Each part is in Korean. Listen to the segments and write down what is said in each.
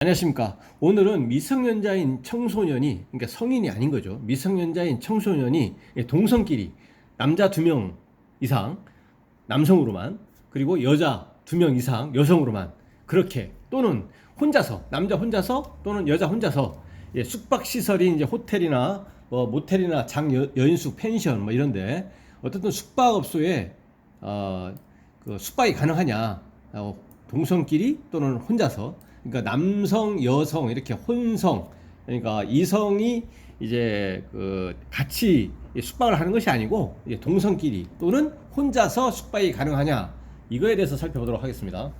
안녕하십니까. 오늘은 미성년자인 청소년이, 그러니까 성인이 아닌 거죠. 미성년자인 청소년이 동성끼리 남자 2명 이상 남성으로만, 그리고 여자 2명 이상 여성으로만, 그렇게 또는 혼자서, 남자 혼자서 또는 여자 혼자서 숙박시설인 이제 호텔이나 뭐 모텔이나 여인숙 펜션 뭐 이런데 어떻든 숙박업소에 숙박이 가능하냐, 동성끼리 또는 혼자서, 그러니까 남성, 여성 이렇게 혼성, 그러니까 이성이 이제 같이 숙박을 하는 것이 아니고 동성끼리 또는 혼자서 숙박이 가능하냐, 이거에 대해서 살펴보도록 하겠습니다.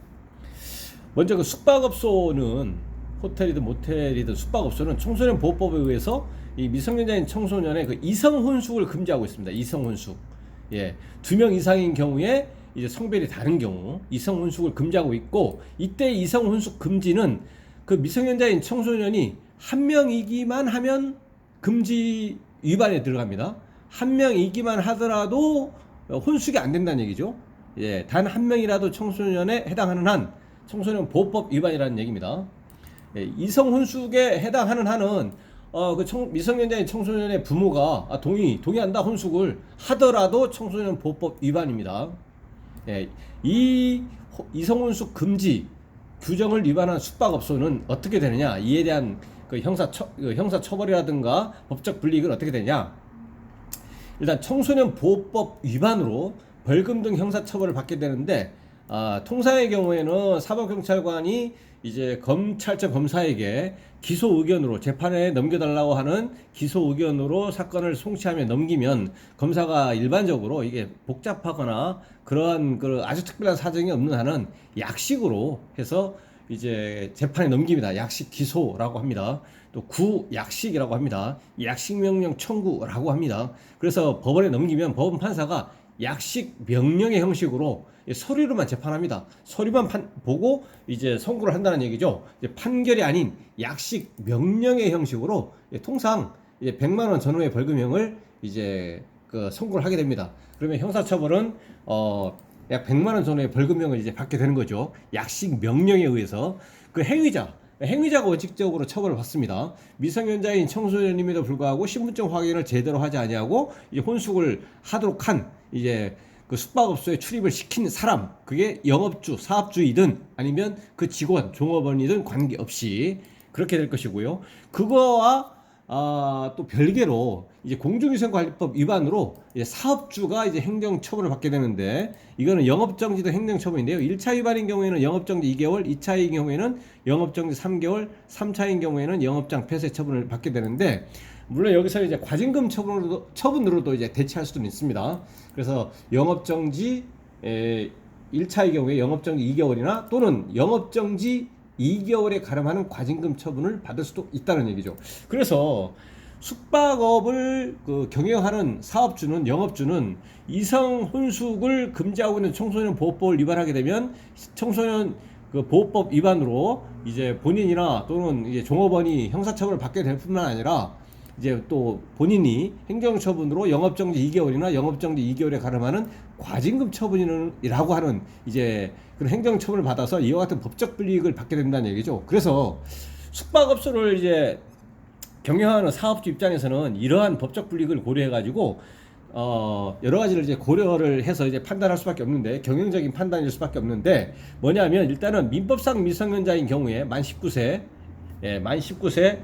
먼저 숙박업소는, 호텔이든 모텔이든 숙박업소는 청소년 보호법에 의해서 이 미성년자인 청소년의 이성 혼숙을 금지하고 있습니다. 이성 혼숙. 2명 이상인 경우에 이제 성별이 다른 경우 이성 혼숙을 금지하고 있고, 이때 이성 혼숙 금지는 미성년자인 청소년이 한 명이기만 하면 금지 위반에 들어갑니다. 한 명이기만 하더라도 혼숙이 안 된다는 얘기죠. 단 한 명이라도 청소년에 해당하는 한 청소년 보호법 위반이라는 얘기입니다. 이성 혼숙에 해당하는 한은 미성년자인 청소년의 부모가 동의한다 혼숙을 하더라도 청소년 보호법 위반입니다. 이 이성혼숙 금지 규정을 위반한 숙박업소는 어떻게 되느냐, 이에 대한 형사 처벌이라든가 법적 불이익은 어떻게 되냐. 일단 청소년 보호법 위반으로 벌금 등 형사 처벌을 받게 되는데, 통상의 경우에는 사법경찰관이 이제 검찰청 검사에게 기소 의견으로 재판에 넘겨달라고 하는 기소 의견으로 사건을 송치하며 넘기면, 검사가 일반적으로 이게 복잡하거나 그러한 아주 특별한 사정이 없는 한은 약식으로 해서 이제 재판에 넘깁니다. 약식 기소라고 합니다. 또 구약식이라고 합니다. 약식명령 청구라고 합니다. 그래서 법원에 넘기면 법원 판사가 약식 명령의 형식으로 서류로만 재판합니다. 서류만 보고 이제 선고를 한다는 얘기죠. 이제 판결이 아닌 약식 명령의 형식으로 통상 이제 100만 원 전후의 벌금형을 이제 선고를 하게 됩니다. 그러면 형사처벌은 약 100만 원 전후의 벌금형을 이제 받게 되는 거죠. 약식 명령에 의해서. 행위자가 원칙적으로 처벌을 받습니다. 미성년자인 청소년임에도 불구하고 신분증 확인을 제대로 하지 아니하고 이제 혼숙을 하도록 한 이제 숙박업소에 출입을 시킨 사람, 그게 영업주, 사업주이든 아니면 그 직원, 종업원이든 관계없이 그렇게 될 것이고요. 그거와 또 별개로 이제 공중위생관리법 위반으로 이제 사업주가 이제 행정처벌을 받게 되는데, 이거는 영업정지도 행정처벌인데요. 1차 위반인 경우에는 영업정지 2개월, 2차인 경우에는 영업정지 3개월, 3차인 경우에는 영업장 폐쇄 처분을 받게 되는데, 물론 여기서 이제 과징금 처분으로도 이제 대체할 수도 있습니다. 그래서 영업정지 1차의 경우에 영업정지 2개월이나 또는 영업정지 2개월에 가름하는 과징금 처분을 받을 수도 있다는 얘기죠. 그래서 숙박업을 경영하는 사업주는, 영업주는 이성 혼숙을 금지하고 있는 청소년 보호법을 위반하게 되면 청소년 보호법 위반으로 이제 본인이나 또는 이제 종업원이 형사처벌을 받게 될 뿐만 아니라 이제 또 본인이 행정처분으로 영업정지 2개월이나 영업정지 2개월에 가름하는 과징금 처분이라고 하는 이제 그런 행정처분을 받아서 이와 같은 법적 불이익을 받게 된다는 얘기죠. 그래서 숙박업소를 이제 경영하는 사업주 입장에서는 이러한 법적 불이익을 고려해가지고 여러 가지를 이제 고려를 해서 이제 판단할 수밖에 없는데, 경영적인 판단일 수밖에 없는데, 뭐냐면 일단은 민법상 미성년자인 경우에 만 19세, 만 19세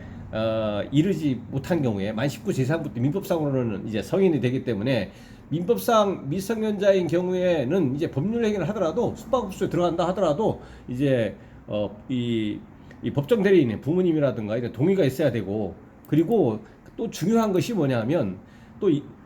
이르지 못한 경우에, 만 19세 이상부터 민법상으로는 이제 성인이 되기 때문에, 민법상 미성년자인 경우에는 이제 법률 행위를 하더라도, 숙박업소에 들어간다 하더라도 이제 이 법정 대리인의 부모님이라든가 이런 동의가 있어야 되고, 그리고 또 중요한 것이 뭐냐면,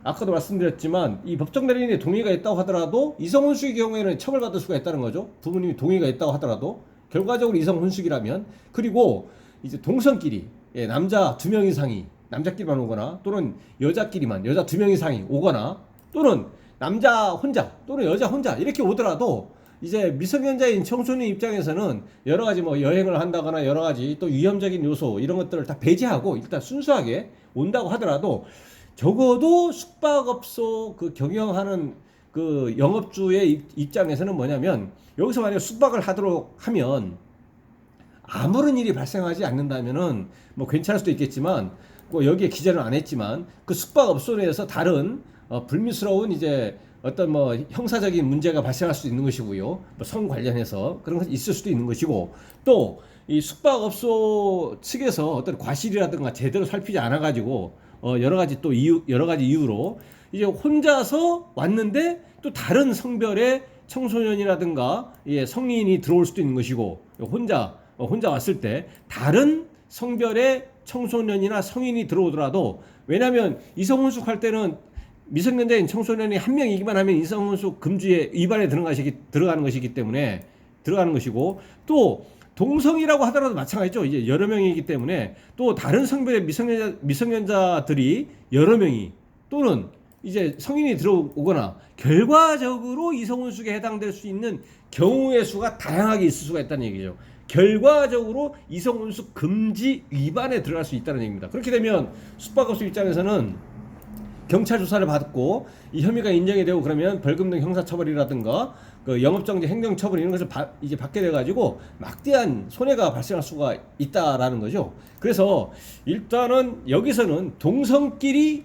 아까도 말씀드렸지만 이 법정 대리인의 동의가 있다고 하더라도 이성혼숙의 경우에는 처벌받을 수가 있다는 거죠. 부모님이 동의가 있다고 하더라도 결과적으로 이성혼숙이라면. 그리고 이제 동성끼리, 남자 2명 이상이 남자끼리만 오거나, 또는 여자끼리만 여자 2명 이상이 오거나, 또는 남자 혼자 또는 여자 혼자 이렇게 오더라도 이제 미성년자인 청소년 입장에서는 여러 가지 뭐 여행을 한다거나 여러 가지 또 위험적인 요소 이런 것들을 다 배제하고 일단 순수하게 온다고 하더라도, 적어도 숙박업소 경영하는 영업주의 입장에서는 뭐냐면, 여기서 만약 숙박을 하도록 하면 아무런 일이 발생하지 않는다면은 뭐 괜찮을 수도 있겠지만 뭐 여기에 기재는 안 했지만 그 숙박업소 내에서 다른 불미스러운 이제 어떤 뭐 형사적인 문제가 발생할 수도 있는 것이고요. 뭐 성 관련해서 그런 것이 있을 수도 있는 것이고 또 이 숙박업소 측에서 어떤 과실이라든가 제대로 살피지 않아 가지고 여러 가지 또 여러 가지 이유로 이제 혼자서 왔는데 또 다른 성별의 청소년이라든가 예, 성인이 들어올 수도 있는 것이고 혼자 왔을 때 다른 성별의 청소년이나 성인이 들어오더라도 왜냐하면 이성혼숙 할 때는 미성년자인 청소년이 한 명이기만 하면 이성혼숙 금지에 위반에 들어가는 것이기 때문에 들어가는 것이고 또 동성이라고 하더라도 마찬가지죠. 이제 여러 명이기 때문에 또 다른 성별의 미성년자들이 여러 명이 또는 이제 성인이 들어오거나 결과적으로 이성혼숙에 해당될 수 있는 경우의 수가 다양하게 있을 수가 있다는 얘기죠. 결과적으로 이성혼숙 금지 위반에 들어갈 수 있다는 얘기입니다. 그렇게 되면 숙박업소 입장에서는 경찰 조사를 받고 이 혐의가 인정이 되고 그러면 벌금 등 형사처벌이라든가 그 영업정지 행정처벌 이런 것을 이제 받게 돼가지고 막대한 손해가 발생할 수가 있다라는 거죠. 그래서 일단은 여기서는 동성끼리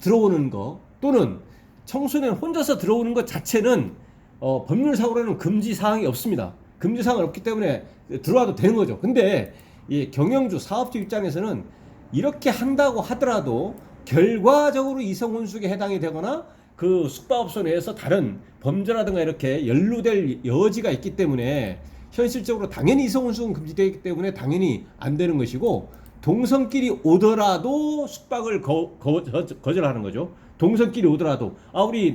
들어오는 거 또는 청소년 혼자서 들어오는 것 자체는 법률상으로는 금지 사항이 없습니다. 금지 사항은 없기 때문에 들어와도 되는 거죠. 근데 이 경영주 사업주 입장에서는 이렇게 한다고 하더라도 결과적으로 이성혼숙에 해당이 되거나 그 숙박업소 내에서 다른 범죄라든가 이렇게 연루될 여지가 있기 때문에 현실적으로 당연히 이성혼숙은 금지되기 때문에 당연히 안 되는 것이고 동성끼리 오더라도 숙박을 거절하는 거죠. 동성끼리 오더라도 우리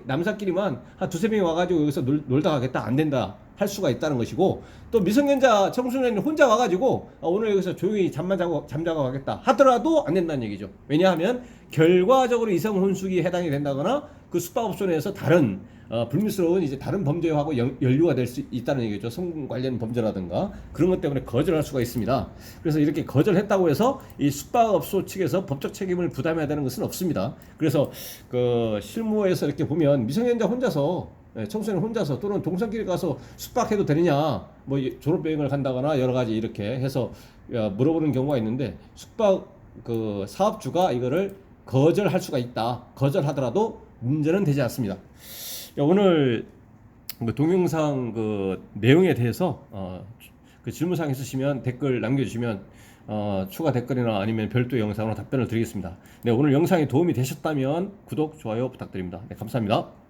남사끼리만 한 두세 명이 와가지고 여기서 놀다 가겠다 안 된다 할 수가 있다는 것이고 또 미성년자 청소년이 혼자 와가지고 오늘 여기서 조용히 잠자고 가겠다 하더라도 안 된다는 얘기죠. 왜냐하면 결과적으로 이성혼숙이 해당이 된다거나 그 숙박업소 내에서 다른 불미스러운 이제 다른 범죄하고 연루가 될 수 있다는 얘기죠. 성 관련 범죄라든가 그런 것 때문에 거절할 수가 있습니다. 그래서 이렇게 거절했다고 해서 이 숙박업소 측에서 법적 책임을 부담해야 되는 것은 없습니다. 그래서 그 실무에서 이렇게 보면 미성년자 혼자서 청소년 혼자서 또는 동성끼리 가서 숙박해도 되느냐 뭐 졸업여행을 간다거나 여러 가지 이렇게 해서 물어보는 경우가 있는데 숙박 그 사업주가 이거를 거절할 수가 있다. 거절하더라도 문제는 되지 않습니다. 오늘 그 동영상 그 내용에 대해서 그 질문사항 있으시면 댓글 남겨주시면 추가 댓글이나 아니면 별도 영상으로 답변을 드리겠습니다. 네, 오늘 영상이 도움이 되셨다면 구독, 좋아요 부탁드립니다. 네, 감사합니다.